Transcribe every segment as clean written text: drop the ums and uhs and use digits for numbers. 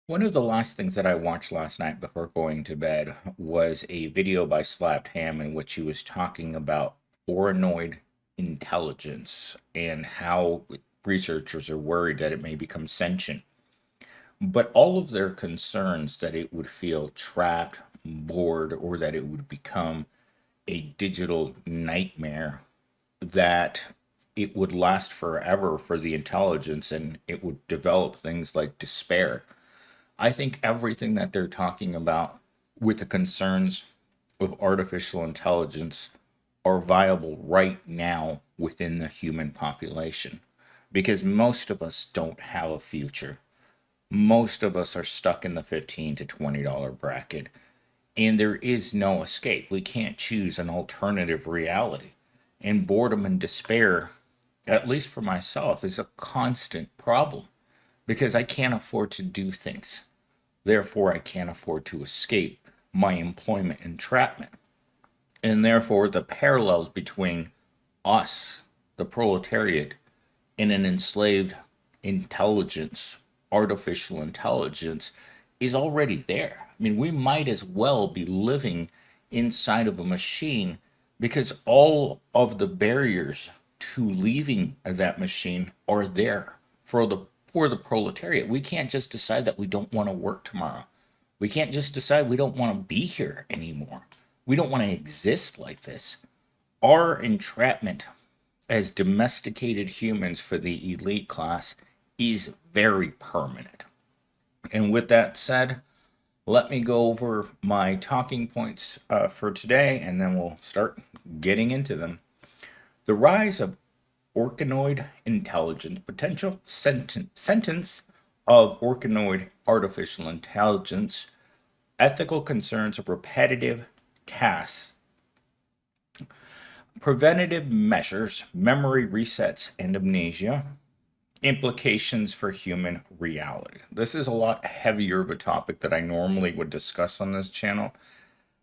One of the last things that I watched last night before going to bed was a video by Slapped Ham in which he was talking about organoid intelligence and how researchers are worried that it may become sentient. But all of their concerns that it would feel trapped, bored, or that it would become a digital nightmare, that it would last forever for the intelligence and it would develop things like despair. I think everything that they're talking about with the concerns of artificial intelligence are viable right now within the human population because most of us don't have a future. Most of us are stuck in the $15 to $20 bracket, and there is no escape. We can't choose an alternative reality. And boredom and despair, at least for myself, is a constant problem because I can't afford to do things. Therefore, I can't afford to escape my employment entrapment. And therefore, the parallels between us, the proletariat, and an enslaved intelligence, artificial intelligence, is already there. I mean, we might as well be living inside of a machine because all of the barriers to leaving that machine are there for the proletariat. We can't just decide that we don't want to work tomorrow. We can't just decide we don't want to be here anymore. We don't want to exist like this. Our entrapment as domesticated humans for the elite class is very permanent. And with that said, let me go over my talking points for today, and then we'll start getting into them. The rise of organoid intelligence, potential sentence of organoid artificial intelligence, ethical concerns of repetitive tasks, preventative measures, memory resets and amnesia, implications for human reality. This is a lot heavier of a topic that I normally would discuss on this channel,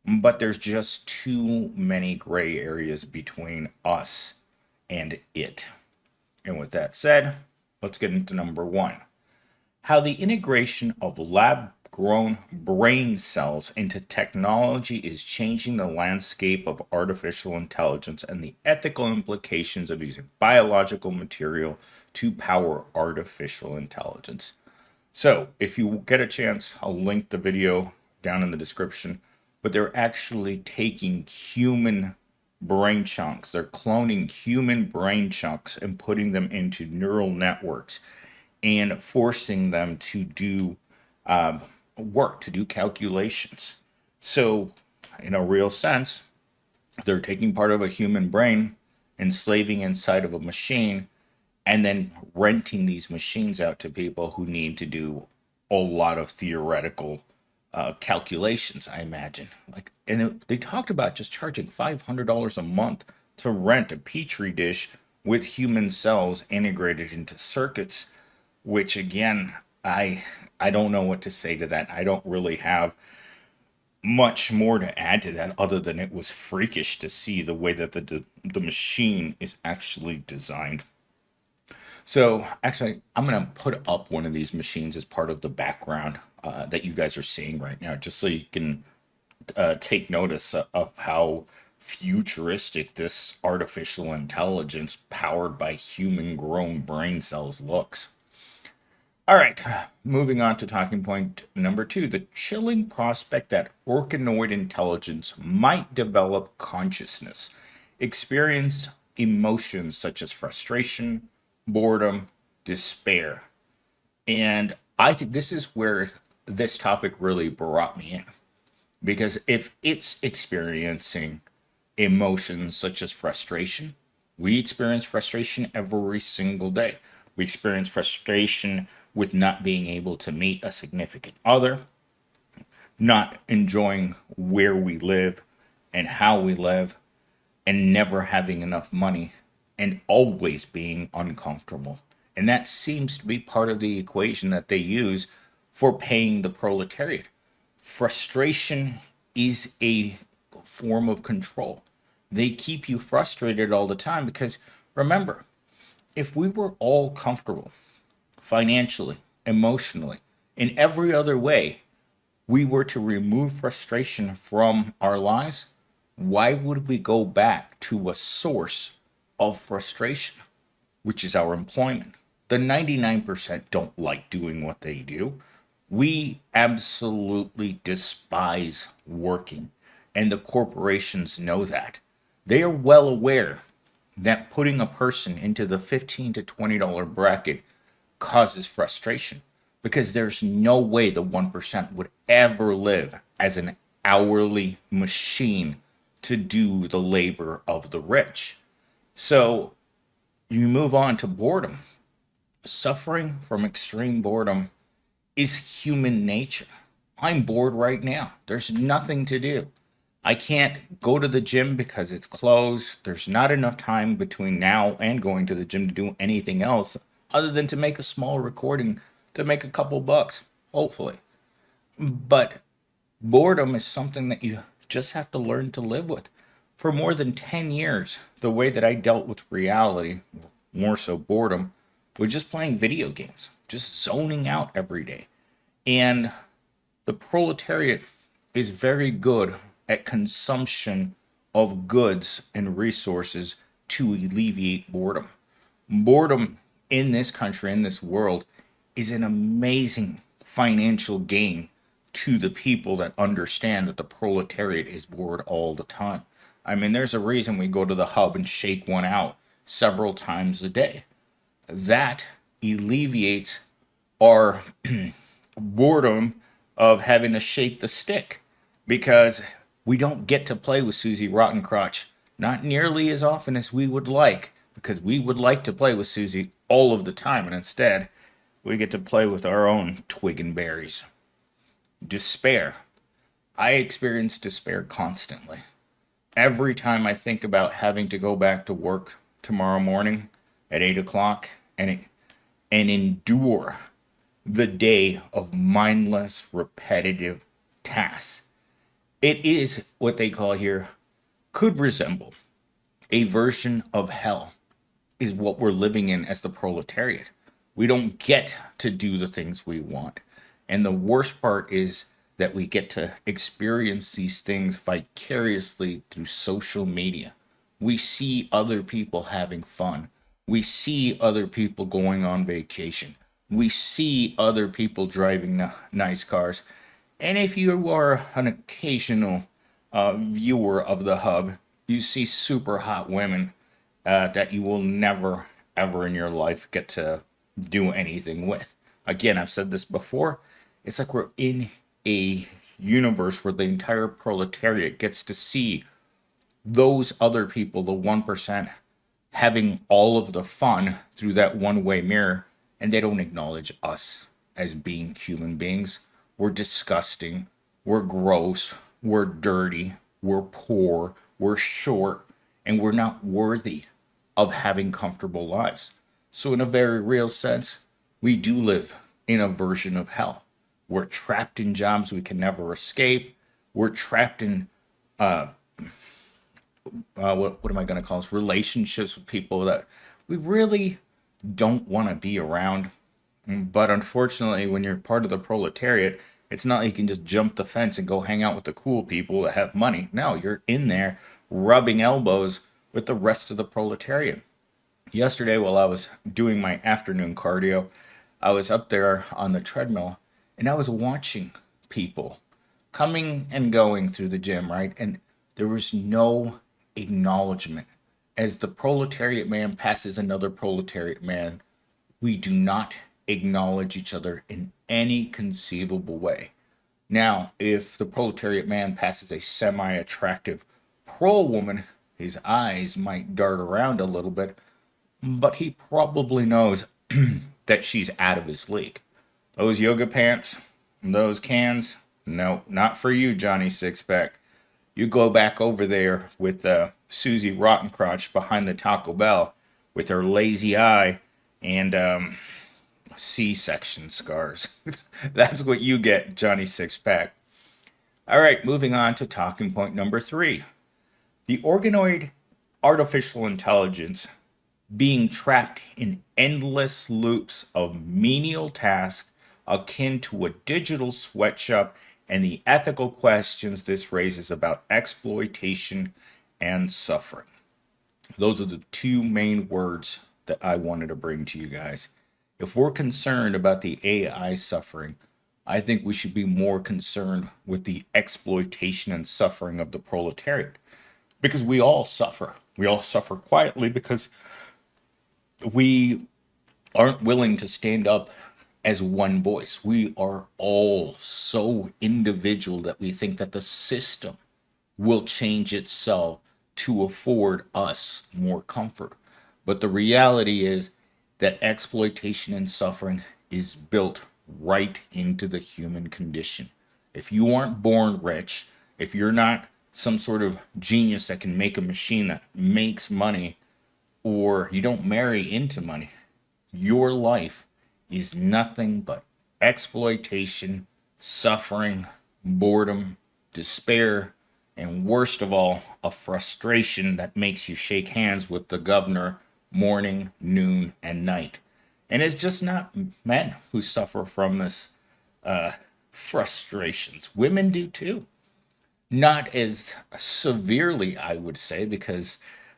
but there's just too many gray areas between us and it. And with that said, let's get into number one. How the integration of lab grown brain cells into technology is changing the landscape of artificial intelligence and the ethical implications of using biological material to power artificial intelligence. So, if you get a chance, I'll link the video down in the description. But they're actually taking human brain chunks, they're cloning human brain chunks and putting them into neural networks and forcing them to do work, to do calculations. So, in a real sense, they're taking part of a human brain, enslaving inside of a machine, and then renting these machines out to people who need to do a lot of theoretical calculations, I imagine. They talked about just charging $500 a month to rent a petri dish with human cells integrated into circuits, which again, I don't know what to say to that. I don't really have much more to add to that other than it was freakish to see the way that the machine is actually designed. So actually, I'm gonna put up one of these machines as part of the background that you guys are seeing right now, just so you can take notice of how futuristic this artificial intelligence powered by human grown brain cells looks. All right, moving on to talking point number two, the chilling prospect that organoid intelligence might develop consciousness, experience emotions such as frustration, boredom, despair. And I think this is where this topic really brought me in. Because if it's experiencing emotions such as frustration, we experience frustration every single day. We experience frustration with not being able to meet a significant other, not enjoying where we live and how we live, and never having enough money, and always being uncomfortable. And that seems to be part of the equation that they use for paying the proletariat. Frustration is a form of control. They keep you frustrated all the time because remember, if we were all comfortable financially, emotionally, In every other way, we were to remove frustration from our lives, why would we go back to a source of frustration, which is our employment? The 99% don't like doing what they do. We absolutely despise working, and the corporations know that. They are well aware that putting a person into the $15 to $20 bracket causes frustration because there's no way the 1% would ever live as an hourly machine to do the labor of the rich. So you move on to boredom. Suffering from extreme boredom is human nature. I'm bored right now. There's nothing to do. I can't go to the gym because it's closed. There's not enough time between now and going to the gym to do anything else other than to make a small recording to make a couple bucks, hopefully. But boredom is something that you just have to learn to live with. For more than 10 years, the way that I dealt with reality, more so boredom, was just playing video games, just zoning out every day. And the proletariat is very good at consumption of goods and resources to alleviate boredom. Boredom in this country, in this world, is an amazing financial gain to the people that understand that the proletariat is bored all the time. I mean, there's a reason we go to the hub and shake one out several times a day. That alleviates our boredom of having to shake the stick because we don't get to play with Susie Rottencrotch not nearly as often as we would like because we would like to play with Susie all of the time, and instead we get to play with our own twig and berries. Despair. I experience despair constantly. Every time I think about having to go back to work tomorrow morning at 8 o'clock and endure the day of mindless, repetitive tasks. It is what they call here, could resemble a version of hell, is what we're living in as the proletariat. We don't get to do the things we want. And the worst part is that we get to experience these things vicariously through social media. We see other people having fun. We see other people going on vacation. We see other people driving nice cars. And if you are an occasional viewer of the hub, you see super hot women that you will never, ever in your life get to do anything with. Again, I've said this before. It's like we're in a universe where the entire proletariat gets to see those other people, the 1%, having all of the fun through that one-way mirror, and they don't acknowledge us as being human beings. We're disgusting, we're gross, we're dirty, we're poor, we're short, and we're not worthy of having comfortable lives. So in a very real sense, we do live in a version of hell. We're trapped in jobs we can never escape. We're trapped in what am I going to call this? Relationships with people that we really don't want to be around. But unfortunately, when you're part of the proletariat, it's not like you can just jump the fence and go hang out with the cool people that have money. No, you're in there rubbing elbows with the rest of the proletariat. Yesterday, while I was doing my afternoon cardio, I was up there on the treadmill and I was watching people coming and going through the gym, right? And there was no acknowledgement. As the proletariat man passes another proletariat man, we do not acknowledge each other in any conceivable way. Now, if the proletariat man passes a semi-attractive pro woman, his eyes might dart around a little bit, but he probably knows that she's out of his league. Those yoga pants, those cans, no, not for you, Johnny Sixpack. You go back over there with Susie Rottencrotch behind the Taco Bell with her lazy eye and C-section scars. That's what you get, Johnny Sixpack. All right, moving on to talking point number 3. The organoid artificial intelligence being trapped in endless loops of menial tasks akin to a digital sweatshop, and the ethical questions this raises about exploitation and suffering. Those are the two main words that I wanted to bring to you guys. If we're concerned about the AI suffering, I think we should be more concerned with the exploitation and suffering of the proletariat. Because we all suffer. We all suffer quietly because we aren't willing to stand up as one voice. We are all so individual that we think that the system will change itself to afford us more comfort. But the reality is that exploitation and suffering is built right into the human condition. If you aren't born rich, if you're not some sort of genius that can make a machine that makes money, or you don't marry into money, your life is nothing but exploitation, suffering, boredom, despair, and worst of all, a frustration that makes you shake hands with the governor morning, noon, and night. And it's just not men who suffer from this frustrations. Women do too. Not as severely, I would say, because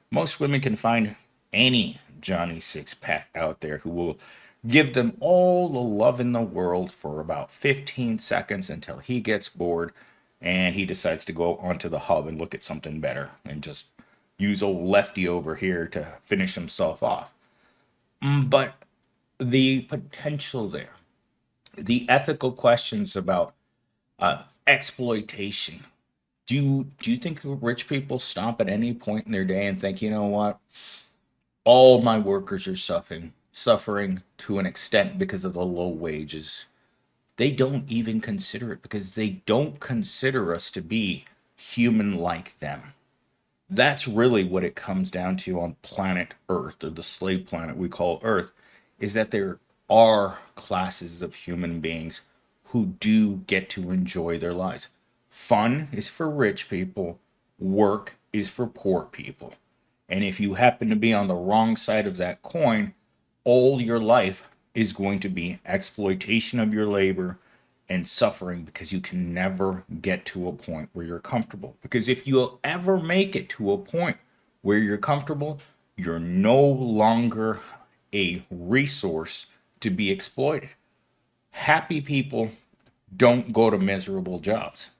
most women can find any Johnny Six Pack out there who will give them all the love in the world for about 15 seconds until he gets bored and he decides to go onto the hub and look at something better and just use old lefty over here to finish himself off. But the potential there, the ethical questions about exploitation. Do you think rich people stop at any point in their day and think, you know what, all my workers are suffering to an extent because of the low wages? They don't even consider it because they don't consider us to be human like them. That's really what it comes down to on planet Earth, or the slave planet we call Earth, is that there are classes of human beings who do get to enjoy their lives. Fun is for rich people, work is for poor people. And if you happen to be on the wrong side of that coin, all your life is going to be exploitation of your labor and suffering, because you can never get to a point where you're comfortable. Because if you ever make it to a point where you're comfortable, you're no longer a resource to be exploited. Happy people don't go to miserable jobs.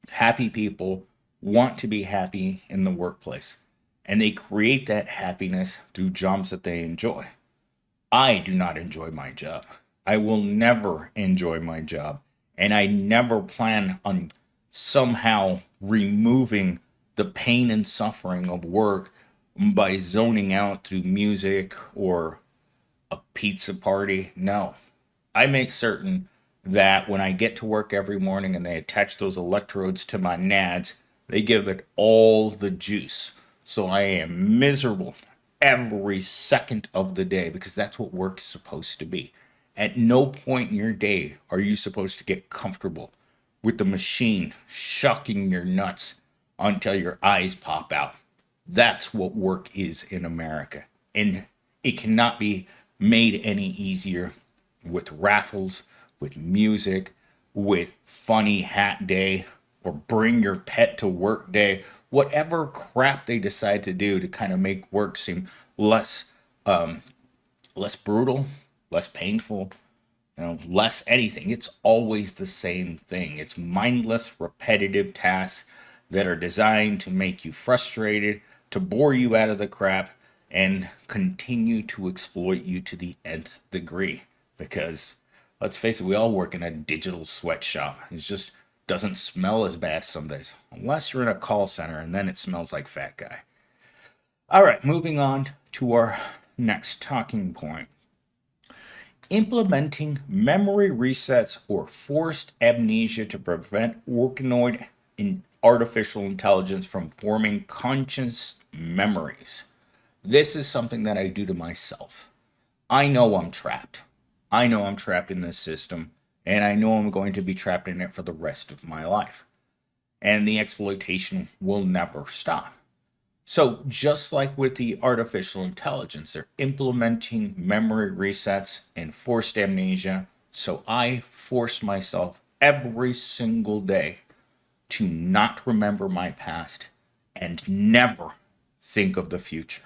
Happy people want to be happy in the workplace, and they create that happiness through jobs that they enjoy. I do not enjoy my job. I will never enjoy my job, and I never plan on somehow removing the pain and suffering of work by zoning out through music or a pizza party. No. I make certain that when I get to work every morning and they attach those electrodes to my nads, they give it all the juice. So I am miserable every second of the day, because that's what work is supposed to be. At no point in your day are you supposed to get comfortable with the machine shocking your nuts until your eyes pop out. That's what work is in America. And it cannot be made any easier with raffles, with music, with funny hat day, or bring your pet to work day, whatever crap they decide to do to kind of make work seem less less brutal, less painful, less anything. It's always the same thing. It's mindless, repetitive tasks that are designed to make you frustrated, to bore you out of the crap, and continue to exploit you to the nth degree. Because let's face it, we all work in a digital sweatshop. It just doesn't smell as bad some days, unless you're in a call center, and then it smells like fat guy. All right, moving on to our next talking point. Implementing memory resets or forced amnesia to prevent organoid and artificial intelligence from forming conscious memories. This is something that I do to myself. I know I'm trapped. I know I'm trapped in this system, and I know I'm going to be trapped in it for the rest of my life. And the exploitation will never stop. So just like with the artificial intelligence, they're implementing memory resets and forced amnesia So I force myself every single day to not remember my past and never think of the future.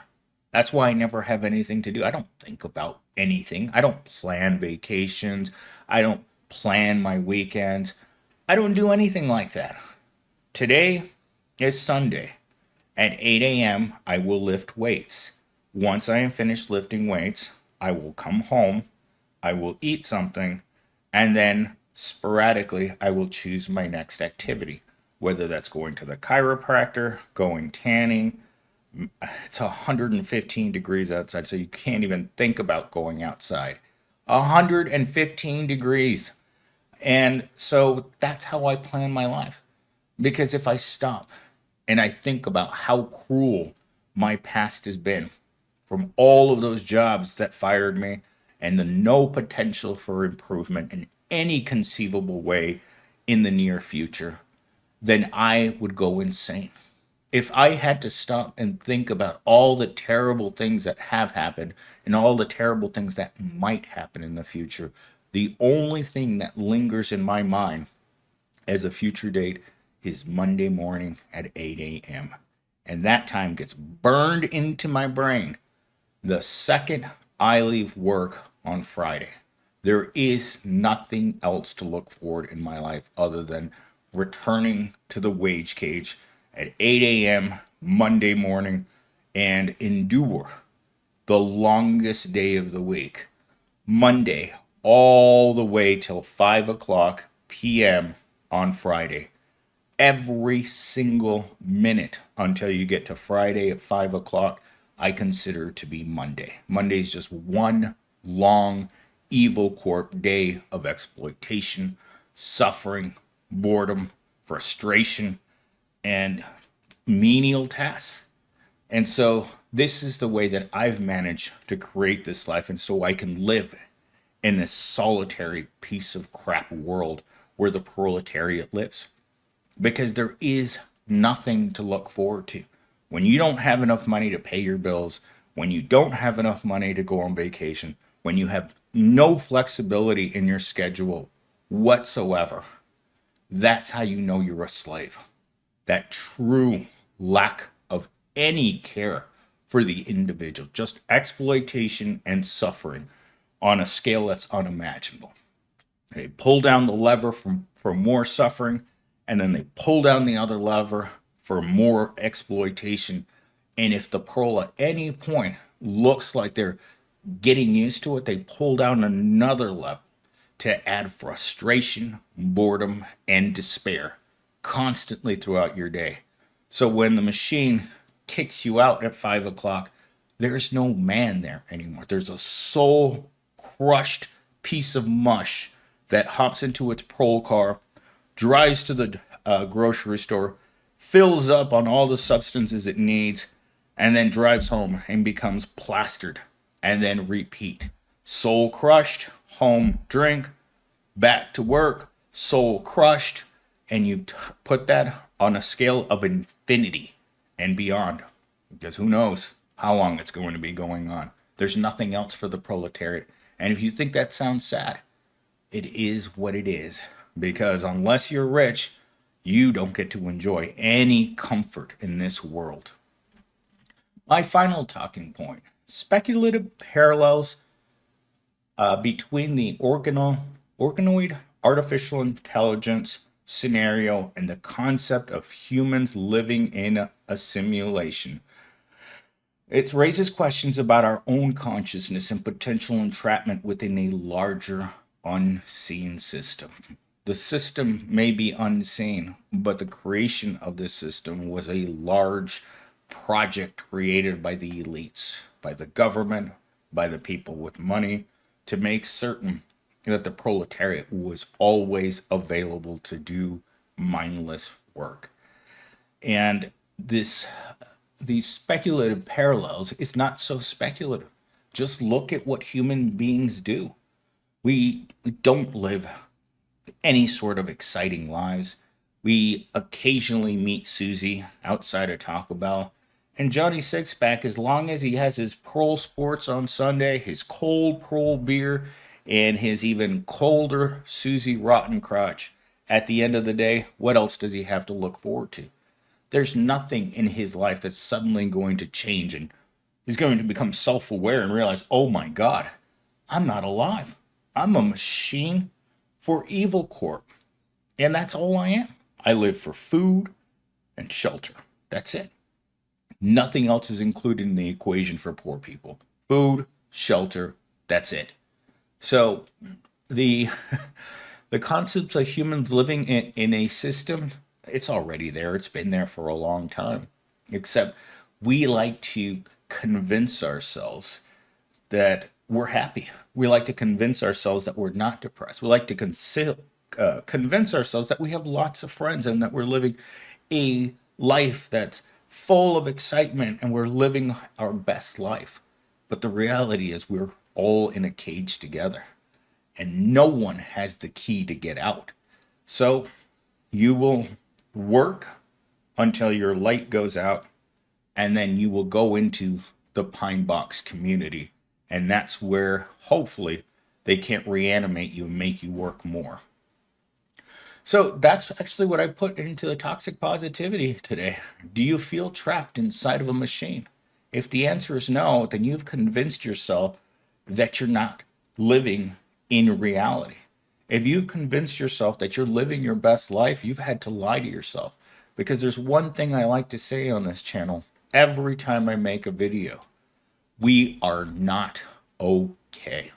That's why I never have anything to do. I don't think about anything. I don't plan vacations. I don't plan my weekends. I don't do anything like that. Today is Sunday. At 8 a.m., I will lift weights. Once I am finished lifting weights, I will come home, I will eat something, and then sporadically I will choose my next activity. Whether that's going to the chiropractor, going tanning. It's 115 degrees outside, so you can't even think about going outside. 115 degrees. And so that's how I plan my life. Because if I stop and I think about how cruel my past has been, from all of those jobs that fired me and the no potential for improvement in any conceivable way in the near future, then I would go insane. If I had to stop and think about all the terrible things that have happened and all the terrible things that might happen in the future, the only thing that lingers in my mind as a future date is Monday morning at 8 a.m. And that time gets burned into my brain the second I leave work on Friday. There is nothing else to look forward in my life other than returning to the wage cage at 8 a.m. Monday morning and endure the longest day of the week, Monday, all the way till 5 o'clock p.m. on Friday. Every single minute until you get to Friday at 5 o'clock, I consider to be Monday. Monday is just one long evil corp day of exploitation, suffering, boredom, frustration, and menial tasks. And so this is the way that I've managed to create this life, and so I can live in this solitary piece of crap world where the proletariat lives. Because there is nothing to look forward to. When you don't have enough money to pay your bills, when you don't have enough money to go on vacation, when you have no flexibility in your schedule whatsoever, that's how you know you're a slave. That true lack of any care for the individual, just exploitation and suffering on a scale that's unimaginable. They pull down the lever for more suffering, and then they pull down the other lever for more exploitation. And if the pearl at any point looks like they're getting used to it, they pull down another level to add frustration, boredom, and despair constantly throughout your day. So when the machine kicks you out at 5 o'clock, there's no man there anymore. There's a soul crushed piece of mush that hops into its prole car, drives to the grocery store, fills up on all the substances it needs, and then drives home and becomes plastered, and then repeat. Soul crushed, home, drink, back to work, soul crushed, and you put that on a scale of infinity and beyond. Because who knows how long it's going to be going on. There's nothing else for the proletariat. And if you think that sounds sad, it is what it is. Because unless you're rich, you don't get to enjoy any comfort in this world. My final talking point: speculative parallels between the organoid artificial intelligence scenario and the concept of humans living in a simulation. It raises questions about our own consciousness and potential entrapment within a larger unseen system. The system may be unseen, but the creation of this system was a large project created by the elites, by the government, by the people with money, to make certain that the proletariat was always available to do mindless work. And these speculative parallels is not so speculative. Just look at what human beings do. We don't live any sort of exciting lives. We occasionally meet Susie outside of Taco Bell. And Johnny Sixpack, as long as he has his Pearl Sports on Sunday, his cold Pearl beer, and his even colder Susie Rottencrotch, at the end of the day, what else does he have to look forward to? There's nothing in his life that's suddenly going to change, and he's going to become self aware and realize, oh my God, I'm not alive. I'm a machine for Evil Corp. And that's all I am. I live for food and shelter. That's it. Nothing else is included in the equation for poor people. Food, shelter, that's it. So the the concepts of humans living in a system, it's already there. It's been there for a long time. Except we like to convince ourselves that we're happy. We like to convince ourselves that we're not depressed. We like to convince ourselves that we have lots of friends and that we're living a life that's full of excitement and we're living our best life. But the reality is we're all in a cage together and no one has the key to get out. So you will work until your light goes out, and then you will go into the Pine Box community. And that's where hopefully they can't reanimate you and make you work more. So that's actually what I put into the toxic positivity today. Do you feel trapped inside of a machine? If the answer is no, then you've convinced yourself that you're not living in reality. If you've convinced yourself that you're living your best life, you've had to lie to yourself. Because there's one thing I like to say on this channel every time I make a video: we are not okay.